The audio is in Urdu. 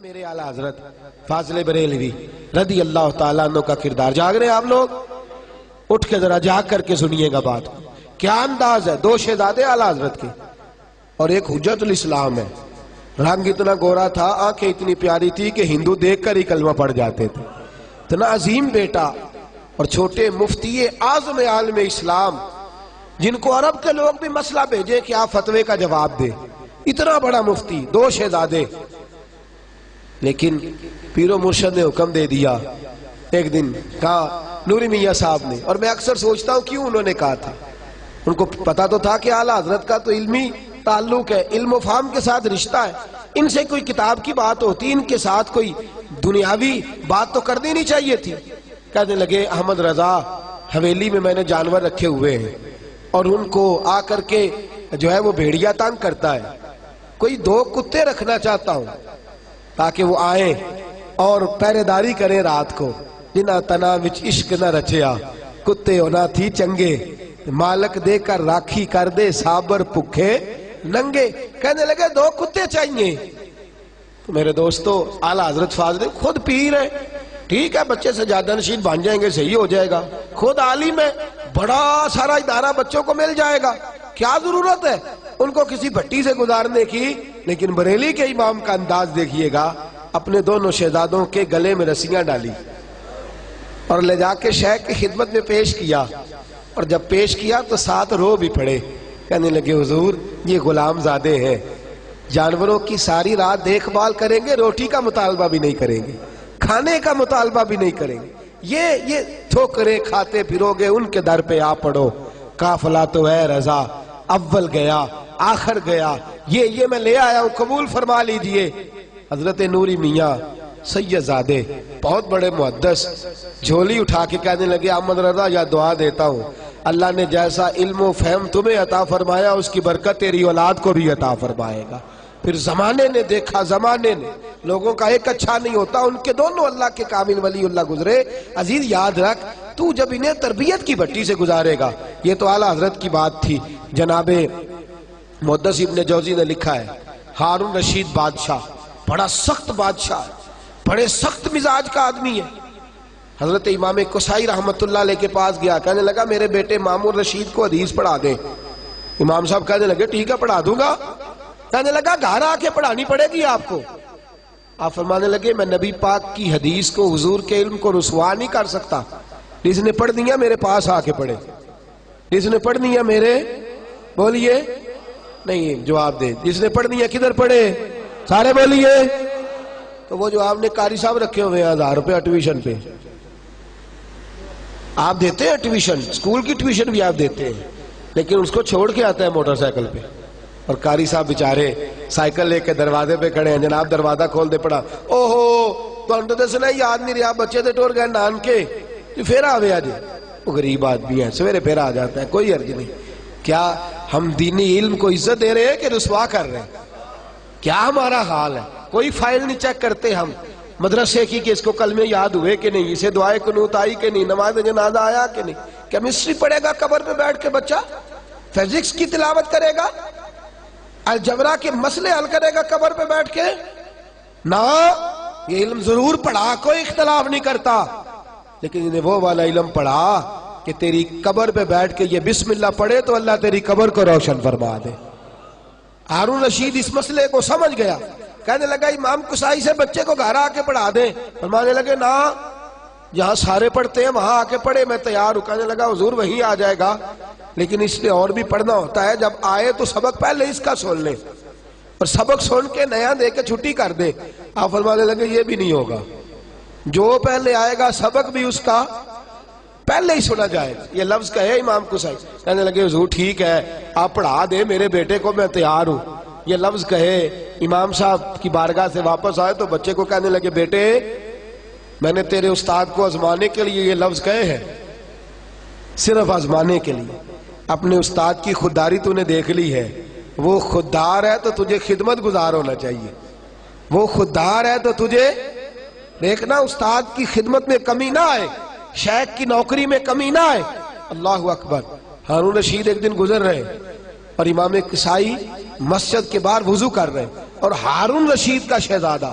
میرے اعلیٰ حضرت فاضل بریلوی رضی اللہ تعالیٰ عنہ کا کردار. جاگ رہے ہیں آپ لوگ؟ اٹھ کے ذرا جاگ کر کے سنیے گا بات. کیا انداز ہے. دو شہزادے اعلیٰ حضرت کے اور ایک حجت الاسلام ہے. رنگ اتنا گورا تھا, آنکھیں اتنی پیاری تھی کہ ہندو دیکھ کر ہی کلمہ پڑھ جاتے تھے. اتنا عظیم بیٹا اور چھوٹے مفتی اعظم عالم اسلام جن کو عرب کے لوگ بھی مسئلہ بھیجے کہ آپ فتوے کا جواب دے. اتنا بڑا مفتی, دو شہزادے. لیکن پیر و مرشد نے حکم دے دیا. ایک دن کہا نوری میاں صاحب نے, اور میں اکثر سوچتا ہوں کیوں انہوں نے کہا تھا. ان کو پتا تو تھا کہ اعلیٰ حضرت کا تو علمی تعلق ہے, علم و فہم کے ساتھ رشتہ ہے. ان سے کوئی کتاب کی بات ہوتی, ان کے ساتھ کوئی دنیاوی بات تو کر دینی چاہیے تھی. کہنے لگے احمد رضا حویلی میں نے جانور رکھے ہوئے ہیں اور ان کو آ کر کے جو ہے وہ بھیڑیا تنگ کرتا ہے. کوئی دو کتے رکھنا چاہتا ہوں تاکہ وہ آئیں اور پہرے داری کریں رات کو. جنا تنا وچ عشق نہ رچیا کتے ہونا تھی چنگے, مالک دے کر راکھی کر دے سابر پکھے ننگے. کہنے لگے دو کتے چاہیے. تو میرے دوستو اعلیٰ حضرت فاضل خود پیر ہے, ٹھیک ہے بچے سے زیادہ نشین بن جائیں گے, صحیح ہو جائے گا. خود عالم ہے, بڑا سارا ادارہ بچوں کو مل جائے گا. کیا ضرورت ہے ان کو کسی بھٹی سے گزارنے کی. لیکن بریلی کے امام کا انداز دیکھیے گا. اپنے دونوں شہزادوں کے گلے میں رسیاں ڈالی اور لے جا کے شیخ کی خدمت میں پیش کیا. اور جب پیش کیا تو ساتھ رو بھی پڑے. کہنے لگے حضور یہ غلام زادے ہیں, جانوروں کی ساری رات دیکھ بھال کریں گے, روٹی کا مطالبہ بھی نہیں کریں گے, کھانے کا مطالبہ بھی نہیں کریں گے. یہ ٹھوکریں کھاتے پھرو گے, ان کے در پہ آ پڑو. قافلہ تو ہے رضا اول گیا آخر گیا, یہ میں لے آیا ہوں, قبول فرما لیجئے. حضرت نوری میاں سید زادے بہت بڑے محدث جھولی اٹھا کے کہنے لگے احمد رضا یا دعا دیتا ہوں, اللہ نے جیسا علم و فہم تمہیں عطا فرمایا اس کی برکت تیری اولاد کو بھی عطا فرمائے گا. پھر زمانے نے دیکھا, زمانے نے, لوگوں کا ایک اچھا نہیں ہوتا, ان کے دونوں اللہ کے کامل ولی اللہ گزرے. عزیز یاد رکھ, تو جب انہیں تربیت کی بھٹی سے گزارے گا. یہ تو اعلیٰ حضرت کی بات تھی. جناب محدث ابن جوزی نے لکھا ہے ہارون رشید بادشاہ بڑا سخت بادشاہ ہے, بڑے سخت مزاج کا آدمی ہے. حضرت امام قصائی رحمت اللہ علیہ کے پاس گیا, کہنے لگا میرے بیٹے مامون رشید کو حدیث پڑھا دیں. امام صاحب کہنے لگے ٹھیک ہے پڑھا دوں گا. کہنے لگا گھر آ کے پڑھانی پڑے گی آپ کو. آپ فرمانے لگے میں نبی پاک کی حدیث کو, حضور کے علم کو رسوا نہیں کر سکتا. جس نے پڑھ دیا میرے پاس آ کے پڑھے. جس نے پڑھ دیا میرے, بولیے نہیں جواب دے, جس نے پڑھ دیا کدھر پڑھے, سارے بولیے. تو وہ جو آپ نے قاری صاحب رکھے ہوئے ہیں 1000 روپے ٹیوشن پہ, آپ دیتے ہیں ٹیوشن, اسکول کی ٹیوشن بھی آپ دیتے ہیں, لیکن اس کو چھوڑ کے آتا ہے موٹر سائیکل پہ. اور قاری صاحب بیچارے سائیکل لے کے دروازے پہ کھڑے ہیں, جناب دروازہ کھول دے. پڑا اوہو تو انٹو دسنا یاد نہیں رہا, بچے دے ٹور گئے نان کے پھر آوے آجے. وہ غریب آدمی ہے, سویرے پھر آ جاتا ہے, کوئی عرض نہیں. کیا ہم دینی علم کو عزت دے رہے ہیں کہ رسوا کر رہے ہیں؟ کیا ہمارا حال ہے؟ کوئی فائل نہیں چیک کرتے ہم مدرسے کی کہ اس کو کلمے یاد ہوئے کہ نہیں, اسے دعائے قنوت آئی کہ نہیں, نماز جنازہ آیا کہ نہیں. کیمسٹری پڑھے گا قبر پہ بیٹھ کے بچہ, فزکس کی تلاوت کرے گا, الجبرا کے مسئلے حل کرے گا قبر پہ بیٹھ کے؟ نہ, یہ علم ضرور پڑھا, کوئی اختلاف نہیں کرتا, لیکن انہیں وہ والا علم پڑھا کہ تیری قبر پہ بیٹھ کے یہ بسم اللہ پڑھے تو اللہ تیری قبر کو روشن فرما دے. ہارون رشید اس مسئلے کو سمجھ گیا. کہنے لگا امام قصائی سے بچے کو گھر آ کے پڑھا دیں. فرمانے لگے نا, جہاں سارے پڑھتے ہیں وہاں آ کے پڑھے, میں تیار ہوں. کہنے لگا حضور وہیں آ جائے گا, لیکن اس لیے اور بھی پڑھنا ہوتا ہے, جب آئے تو سبق پہلے اس کا سن لے, اور سبق سن کے نیا دے کے چھٹی کر دے. آپ فرمانے لگے یہ بھی نہیں ہوگا, جو پہلے آئے گا سبق بھی اس کا پہلے ہی سنا جائے. یہ لفظ کہے امام قصائی. کہنے لگے حضور ٹھیک ہے آپ پڑھا دے میرے بیٹے کو, میں تیار ہوں. یہ لفظ کہے امام صاحب کی بارگاہ سے واپس آئے تو بچے کو کہنے لگے بیٹے میں نے تیرے استاد کو آزمانے کے لیے یہ لفظ کہے ہیں, صرف آزمانے کے لیے. اپنے استاد کی خودداری تو نے دیکھ لی ہے, وہ خوددار ہے تو تجھے خدمت گزار ہونا چاہیے. وہ خوددار ہے تو تجھے دیکھنا استاد کی خدمت میں کمی نہ آئے, شیخ کی نوکری میں کمی نہ آئے. اللہ اکبر. ہارون رشید ایک دن گزر رہے اور امام قصائی مسجد کے باہر وضو کر رہے, اور ہارون رشید کا شہزادہ